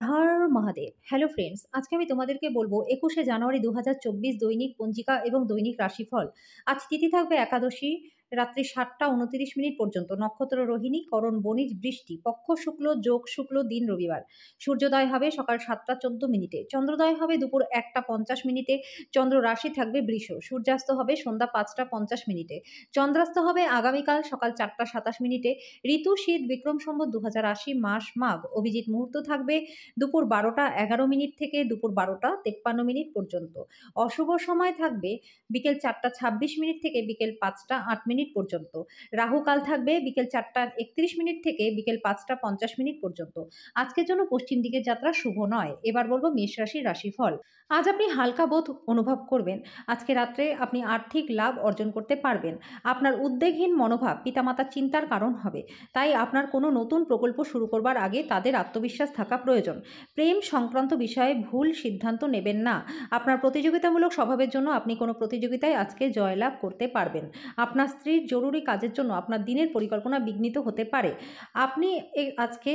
হর Mahadev! Hello friends, আজকে আমি তোমাদেরকে বলবো ২১শে জানুয়ারি ২০২৪ দৈনিক পঞ্জিকা এবং দৈনিক রাশিফল। আজ তিথি থাকবে একাদশী, রাত্রি ৭টা ২৯ পর্যন্ত। নক্ষত্র রোহিণী, করণ বণিজ, বৃষ্টি, পক্ষ শুক্ল, যোগ শুক্ল, দিন রবিবার। সূর্যোদয় হবে সকাল ৭টা ১৪ চন্দ্রোদয় হবে দুপুর ১টা ৫০। চন্দ্র রাশি থাকবে বৃষ। সূর্যাস্ত হবে সন্ধ্যা ৫টা ৫০। চন্দ্রাস্ত হবে আগামীকাল সকাল ৪টা ২৭। ঋতু শীত, বিক্রম সম্বত ২০৮০, মাস মাঘ। অভিজিৎ মুহূর্ত থাকবে দুপুর ১২টা ১১ থেকে দুপুর ১২টা ৫৩ পর্যন্ত। অশুভ সময় থাকবে বিকেল ৪টা ২৬ থেকে বিকেল ৫টা ৮ পর্যন্ত। রাহুকাল থাকবে বিকেল ৪টা ৩১ থেকে বিকেল ৫টা ৫০ পর্যন্ত। আজকের জন্য পশ্চিম দিকের যাত্রা শুভ নয়। এবার বলবো মেষ রাশির রাশিফল। আজ আপনি হালকা বোধ অনুভব করবেন। আজকে রাত্রে আপনি আর্থিক লাভ অর্জন করতে পারবেন। আপনার উদ্বেগহীন মনোভাব পিতামাতার চিন্তার কারণ হবে। তাই আপনার কোনো নতুন প্রকল্প শুরু করবার আগে তাদের আত্মবিশ্বাস থাকা প্রয়োজন। প্রেম সংক্রান্ত বিষয়ে ভুল সিদ্ধান্ত নেবেন না। আপনার প্রতিযোগিতামূলক স্বভাবের জন্য আপনি কোনো প্রতিযোগিতায় আজকে জয়লাভ করতে পারবেন। আপনার স্ত্রীর জরুরি কাজের জন্য আপনার দিনের পরিকল্পনা বিঘ্নিত হতে পারে। আপনি আজকে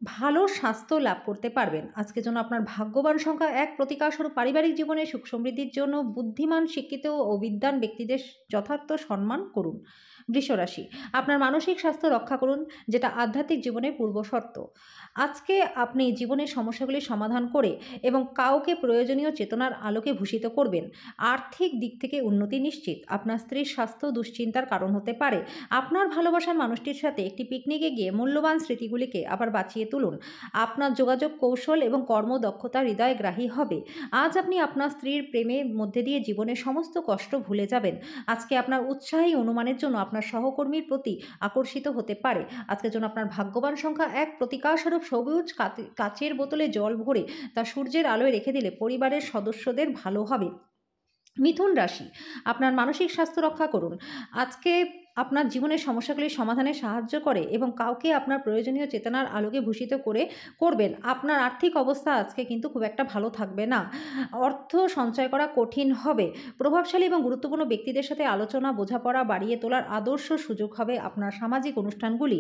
ভালো স্বাস্থ্য লাভ করতে পারবেন। আজকের জন্য আপনার ভাগ্যবান সংখ্যা ১। প্রতিকারস্বরূপ পারিবারিক জীবনে সুখ সমৃদ্ধির জন্য বুদ্ধিমান, শিক্ষিত ও বিদ্বান ব্যক্তিদের যথার্থ সম্মান করুন। বৃষরাশি, আপনার মানসিক স্বাস্থ্য রক্ষা করুন, যেটা আধ্যাত্মিক জীবনের পূর্বশর্ত। আজকে আপনি জীবনের সমস্যাগুলি সমাধান করে এবং কাউকে প্রয়োজনীয় চেতনার আলোকে ভূষিত করবেন। আর্থিক দিক থেকে উন্নতি নিশ্চিত। আপনার স্ত্রীর স্বাস্থ্য দুশ্চিন্তার কারণ হতে পারে। আপনার ভালোবাসার মানুষটির সাথে একটি পিকনিকে গিয়ে মূল্যবান স্মৃতিগুলিকে আবার বাঁচিয়ে তুলুন। আপনার যোগাযোগ কৌশল এবং কর্মদক্ষতা হৃদয়গ্রাহী হবে। আজ আপনি আপনার স্ত্রীর প্রেমের মধ্যে দিয়ে জীবনের সমস্ত কষ্ট ভুলে যাবেন। আজকে আপনার উৎসাহী অনুমানের জন্য আপনার সহকর্মীর প্রতি আকর্ষিত হতে পারে। আজকের জন্য আপনার ভাগ্যবান সংখ্যা ১। প্রতিকারস্বরূপ সবুজ কাচের বোতলে জল ভরে তা সূর্যের আলোয় রেখে দিলে পরিবারের সদস্যদের ভালো হবে। মিথুন রাশি, আপনার মানসিক স্বাস্থ্য রক্ষা করুন। আজকে আপনার জীবনের সমস্যাগুলি সমাধানে সাহায্য করে এবং কাউকে আপনার প্রয়োজনীয় চেতনার আলোকে ভূষিত করবেন। আপনার আর্থিক অবস্থা আজকে কিন্তু খুব একটা ভালো থাকবে না। অর্থ সঞ্চয় করা কঠিন হবে। প্রভাবশালী এবং গুরুত্বপূর্ণ ব্যক্তিদের সাথে আলোচনা বোঝাপড়া বাড়িয়ে তোলার আদর্শ সুযোগ হবে আপনার সামাজিক অনুষ্ঠানগুলি।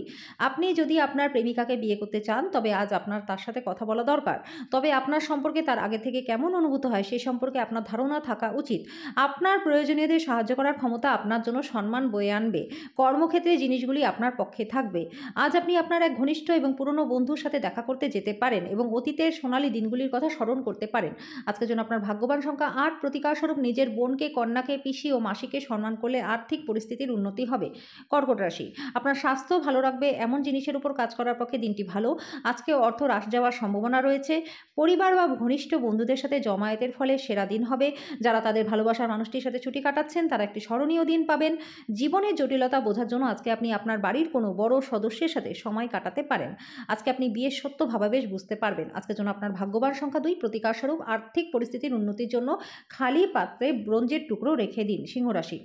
আপনি যদি আপনার প্রেমিকাকে বিয়ে করতে চান তবে আজ আপনার তার সাথে কথা বলা দরকার। তবে আপনার সম্পর্কে তার আগে থেকে কেমন অনুভূত হয় সে সম্পর্কে আপনার ধারণা থাকা উচিত। আপনার প্রয়োজনীয়দের সাহায্য করার ক্ষমতা আপনার জন্য সম্মান বয়ে আনবে। কর্মক্ষেত্রে জিনিসগুলি আপনার পক্ষে থাকবে। আজ আপনি আপনার এক ঘনিষ্ঠ এবং পুরনো বন্ধুর সাথে দেখা করতে যেতে পারেন এবং অতীতের সোনালী দিনগুলির কথা স্মরণ করতে পারেন। আজকের জন্য আপনার ভাগ্যবান সংখ্যা ৮। প্রতিকারস্বরূপ নিজের বোনকে, কন্যাকে, পিসি ও মাসিকে সম্মান করলে আর্থিক পরিস্থিতির উন্নতি হবে। কর্কট রাশি, আপনার স্বাস্থ্য ভালো রাখবে এমন জিনিসের উপর কাজ করার পক্ষে দিনটি ভালো। আজকে অর্থ হ্রাস যাওয়ার সম্ভাবনা রয়েছে। পরিবার বা ঘনিষ্ঠ বন্ধুদের সাথে জমায়েতের ফলে সেরা দিন হবে। যারা তাদের ভালোবাসার মানুষটির সাথে ছুটি কাটাচ্ছেন তারা একটি স্মরণীয় দিন পাবেন। জীবনের জটিলতা বোঝার জন্য আজকে আপনি আপনার বাড়ির কোনো বড় সদস্যের সাথে সময় কাটাতে পারেন। আজকে আপনি বিয়ের সত্য ভাবাবেশ বুঝতে পারবেন। আজকের জন্য আপনার ভাগ্যবান সংখ্যা ২। প্রতিকারস্বরূপ আর্থিক পরিস্থিতির উন্নতির জন্য খালি পাত্রে ব্রোঞ্জের টুকরো রেখে দিন। সিংহ রাশি,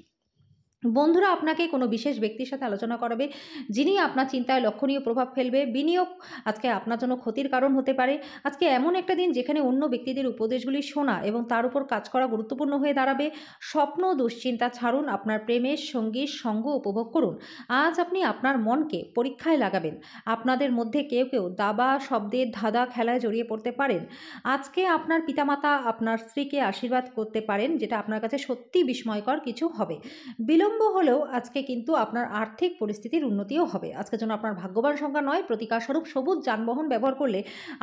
বন্ধুরা আপনাকে কোনো বিশেষ ব্যক্তির সাথে আলোচনা করাবে যিনি আপনার চিন্তায় লক্ষণীয় প্রভাব ফেলবে। বিনিয়োগ আজকে আপনার জন্য ক্ষতির কারণ হতে পারে। আজকে এমন একটা দিন যেখানে অন্য ব্যক্তিদের উপদেশগুলি শোনা এবং তার উপর কাজ করা গুরুত্বপূর্ণ হয়ে দাঁড়াবে। স্বপ্ন দুশ্চিন্তা ছাড়ুন, আপনার প্রেমের সঙ্গীর সঙ্গ উপভোগ করুন। আজ আপনি আপনার মনকে পরীক্ষায় লাগাবেন। আপনাদের মধ্যে কেউ কেউ দাবা শব্দের ধাঁধা খেলায় জড়িয়ে পড়তে পারেন। আজকে আপনার পিতামাতা আপনার স্ত্রীকে আশীর্বাদ করতে পারেন, যেটা আপনার কাছে সত্যি বিস্ময়কর কিছু হবে। বিলম্ব হলেও আজকে কিন্তু আপনার আর্থিক পরিস্থিতির উন্নতিও হবে। আজকের জন্য আপনার ভাগ্যবান সংখ্যা ৯। প্রতিকারস্বরূপ সবুজ যানবাহন ব্যবহার করলে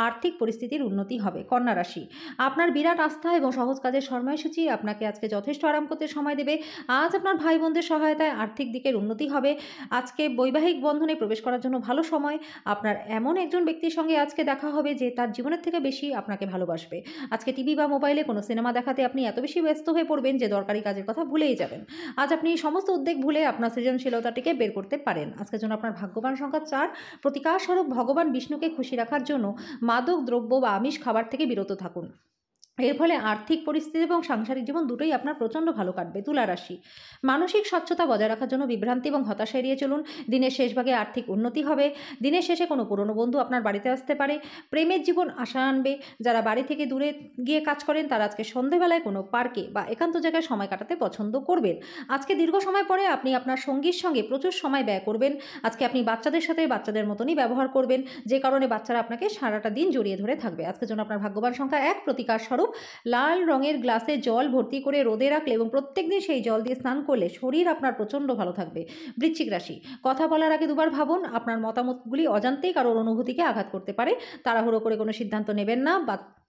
আর্থিক পরিস্থিতির উন্নতি হবে। কন্যা রাশি, আপনার বিরাট আস্থা এবং সহজ কাজের সময়সূচি আপনাকে আজকে যথেষ্ট আরাম করতে সময় দেবে। আজ আপনার ভাই বোনদের সহায়তায় আর্থিক দিকের উন্নতি হবে। আজকে বৈবাহিক বন্ধনে প্রবেশ করার জন্য ভালো সময়। আপনার এমন একজন ব্যক্তির সঙ্গে আজকে দেখা হবে যে তার জীবনের থেকে বেশি আপনাকে ভালোবাসবে। আজকে টিভি বা মোবাইলে কোনো সিনেমা দেখাতে আপনি এত বেশি ব্যস্ত হয়ে পড়বেন যে দরকারি কাজের কথা ভুলেই যাবেন। আজ আপনি সমস্ত উদ্বেগ ভুলে আপনার সৃজনশীলতাটিকে বের করতে পারেন। আজকের জন্য আপনার ভাগ্যবান সংখ্যা ৪। প্রতিকারস্বরূপ ভগবান বিষ্ণুকে খুশি রাখার জন্য মাদক দ্রব্য বা আমিষ খাবার থেকে বিরত থাকুন। এর ফলে আর্থিক পরিস্থিতি এবং সাংসারিক জীবন দুটোই আপনার প্রচণ্ড ভালো কাটবে। তুলা রাশি, মানসিক স্বচ্ছতা বজায় রাখার জন্য বিভ্রান্তি এবং হতাশা এড়িয়ে চলুন। দিনের শেষ ভাগে আর্থিক উন্নতি হবে। দিনের শেষে কোনো পুরনো বন্ধু আপনার বাড়িতে আসতে পারে। প্রেমের জীবন আশা আনবে। যারা বাড়ি থেকে দূরে গিয়ে কাজ করেন তারা আজকে সন্ধেবেলায় কোনো পার্কে বা একান্ত জায়গায় সময় কাটাতে পছন্দ করবেন। আজকে দীর্ঘ সময় পরে আপনি আপনার সঙ্গীর সঙ্গে প্রচুর সময় ব্যয় করবেন। আজকে আপনি বাচ্চাদের সাথে বাচ্চাদের মতনই ব্যবহার করবেন, যে কারণে বাচ্চারা আপনাকে সারাটা দিন জড়িয়ে ধরে থাকবে। আজকের জন্য আপনার ভাগ্যবান সংখ্যা ১, প্রতিকার স্বরূপ লাল রঙের গ্লাসে জল ভর্তি করে রোদে রাখলে এবং প্রত্যেকদিন সেই জল দিয়ে স্নান করলে শরীর আপনার প্রচণ্ড ভালো থাকবে। বৃশ্চিক রাশি, কথা বলার আগে দুবার ভাবুন। আপনার মতামতগুলি অজান্তেই কারোর অনুভূতিকে আঘাত করতে পারে। তাড়াহুড়ো করে কোনো সিদ্ধান্ত নেবেন না।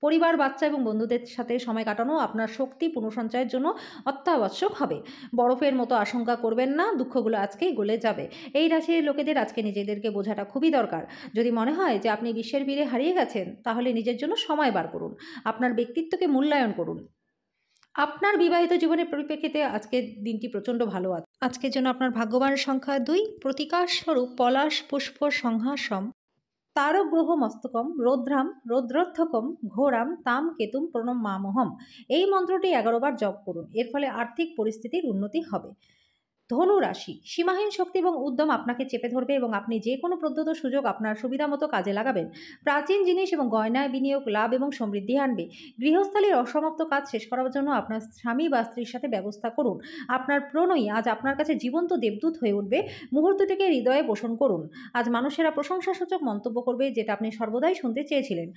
পরিবার, বাচ্চা এবং বন্ধুদের সাথে সময় কাটানো আপনার শক্তি পুনঃসঞ্চয়ের জন্য অত্যাবশ্যক হবে। বরফের মতো আশঙ্কা করবেন না, দুঃখগুলো আজকেই গলে যাবে। এই রাশির লোকেদের আজকে নিজেদেরকে বোঝাটা খুবই দরকার। যদি মনে হয় যে আপনি বিশ্বের ভিড়ে হারিয়ে গেছেন, তাহলে নিজের জন্য সময় বার করুন। আপনার ব্যক্তিত্বকে মূল্যায়ন করুন। আপনার বিবাহিত জীবনের পরিপ্রেক্ষিতে আজকের দিনটি প্রচণ্ড ভালো আছে। আজকের জন্য আপনার ভাগ্যবান সংখ্যা ২, প্রতিকার স্বরূপ পলাশ পুষ্প সংহাসম তারক গ্রহ মস্তকম রৌদ্রাম রৌদ্রোত্থকম ঘোরাম তাম কেতুম প্রণমামহম। এই মন্ত্রটি ১১ বার জপ করুন। এর ফলে আর্থিক পরিস্থিতির উন্নতি হবে। ধনু রাশি, সীমাহীন শক্তি এবং উদ্যম আপনাকে চেপে ধরবে এবং আপনি যে কোনো প্রদত্ত সুযোগ আপনার সুবিধা মতো কাজে লাগাবেন। প্রাচীন জিনিস এবং গয়নায় বিনিয়োগ লাভ এবং সমৃদ্ধি আনবে। গৃহস্থালির অসমাপ্ত কাজ শেষ করার জন্য আপনার স্বামী বা স্ত্রীর সাথে ব্যবস্থা করুন। আপনার প্রণয়ী আজ আপনার কাছে জীবন্ত দেবদূত হয়ে উঠবে। মুহূর্তটিকে হৃদয়ে পোষণ করুন। আজ মানুষেরা প্রশংসাসূচক মন্তব্য করবে, যেটা আপনি সর্বদাই শুনতে চেয়েছিলেন।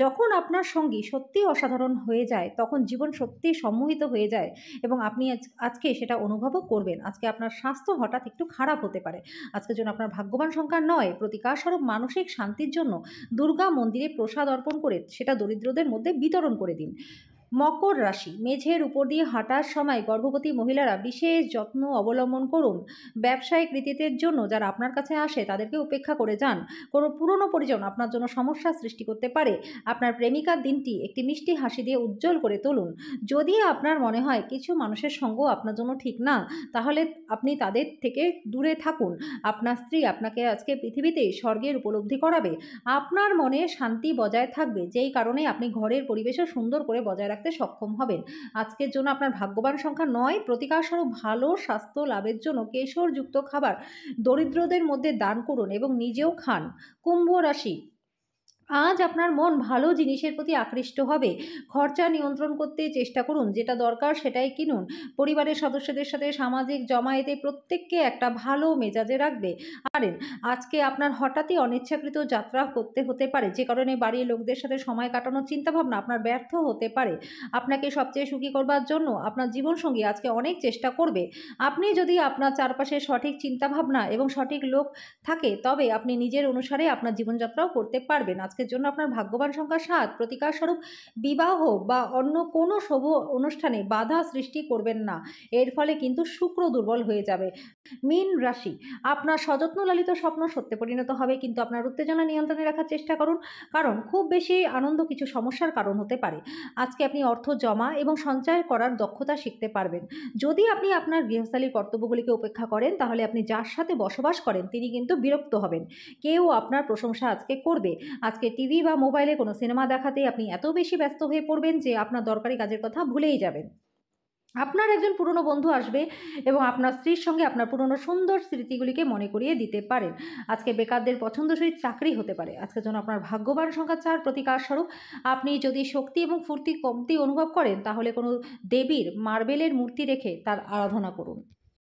যখন আপনার সঙ্গী সত্যিই অসাধারণ হয়ে যায়, তখন জীবন সত্যিই সম্মোহিত হয়ে যায় এবং আপনি আজকে সেটা অনুভবও করবেন। আজকে আপনার স্বাস্থ্য হঠাৎ একটু খারাপ হতে পারে। আজকের জন্য আপনার ভাগ্যবান সংখ্যা ৯, প্রতিকার স্বরূপ মানসিক শান্তির জন্য দুর্গা মন্দিরে প্রসাদ অর্পণ করে সেটা দরিদ্রদের মধ্যে বিতরণ করে দিন। মকর রাশি, মেঝের উপর দিয়ে হাঁটার সময় গর্ভবতী মহিলারা বিশেষ যত্ন অবলম্বন করুন। ব্যবসায়িক রীতির জন্য যারা আপনার কাছে আসে তাদেরকে উপেক্ষা করে যান। কোনো পুরনো পরিজন আপনার জন্য সমস্যা সৃষ্টি করতে পারে। আপনার প্রেমিকার দিনটি একটি মিষ্টি হাসি দিয়ে উজ্জ্বল করে তুলুন। যদি আপনার মনে হয় কিছু মানুষের সঙ্গ আপনার জন্য ঠিক না, তাহলে আপনি তাদের থেকে দূরে থাকুন। আপনার স্ত্রী আপনাকে আজকে পৃথিবীতে স্বর্গের উপলব্ধি করাবে। আপনার মনে শান্তি বজায় থাকবে, যেই কারণে আপনি ঘরের পরিবেশও সুন্দর করে বজায় রাখতে সক্ষম হবেন। আজকের জন্য আপনার ভাগ্যবান সংখ্যা ৯, প্রতিকার স্বরূপ ভালো স্বাস্থ্য লাভের জন্য কেশরযুক্ত খাবার দরিদ্রদের মধ্যে দান করুন এবং নিজেও খান। কুম্ভ রাশি, আজ আপনার মন ভালো জিনিসের প্রতি আকৃষ্ট হবে। খরচা নিয়ন্ত্রণ করতে চেষ্টা করুন। যেটা দরকার সেটাই কিনুন। পরিবারের সদস্যদের সাথে সামাজিক জমায়েতে প্রত্যেককে একটা ভালো মেজাজে রাখবে পারেন। আজকে আপনার হঠাৎই অনিচ্ছাকৃত যাত্রা করতে হতে পারে, যে কারণে বাড়ির লোকদের সাথে সময় কাটানোর চিন্তাভাবনা আপনার ব্যর্থ হতে পারে। আপনাকে সবচেয়ে সুখী করবার জন্য আপনার জীবনসঙ্গী আজকে অনেক চেষ্টা করবে। আপনি যদি আপনার চারপাশে সঠিক চিন্তাভাবনা এবং সঠিক লোক থাকে, তবে আপনি নিজের অনুসারে আপনার জীবনযাত্রাও করতে পারবেন। আজকের জন্য আপনার ভাগ্যবান সংখ্যা ৭, প্রতিকার স্বরূপ বিবাহ বা অন্য কোনো শুভ অনুষ্ঠানে বাধা সৃষ্টি করবেন না। এর ফলে কিন্তু শুক্র দুর্বল হয়ে যাবে। মীন রাশি, আপনার সযত্ন লালিত স্বপ্ন সত্যে পরিণত হবে, কিন্তু আপনার উত্তেজনা নিয়ন্ত্রণে রাখার চেষ্টা করুন, কারণ খুব বেশি আনন্দ কিছু সমস্যার কারণ হতে পারে। আজকে আপনি অর্থ জমা এবং সঞ্চয় করার দক্ষতা শিখতে পারবেন। যদি আপনি আপনার গৃহস্থালির কর্তব্যগুলিকে উপেক্ষা করেন, তাহলে আপনি যার সাথে বসবাস করেন তিনি কিন্তু বিরক্ত হবেন। কেউ আপনার প্রশংসা আজকে করবে। আজকে টিভি বা মোবাইলে কোনো সিনেমা দেখাতে আপনি এত বেশি ব্যস্ত হয়ে পড়বেন যে আপনার দরকারি কাজের কথা ভুলেই যাবেন। আপনার একজন পুরনো বন্ধু আসবে এবং আপনার স্ত্রীর সঙ্গে আপনার পুরনো সুন্দর স্মৃতিগুলিকে মনে করিয়ে দিতে পারেন। আজকে বেকারদের পছন্দসই চাকরি হতে পারে। আজকের জন্য আপনার ভাগ্যবান সংখ্যা ৪, প্রতিকার স্বরূপ আপনি যদি শক্তি এবং ফুর্তি কমতি অনুভব করেন, তাহলে কোনো দেবীর মার্বেলের মূর্তি রেখে তার আরাধনা করুন।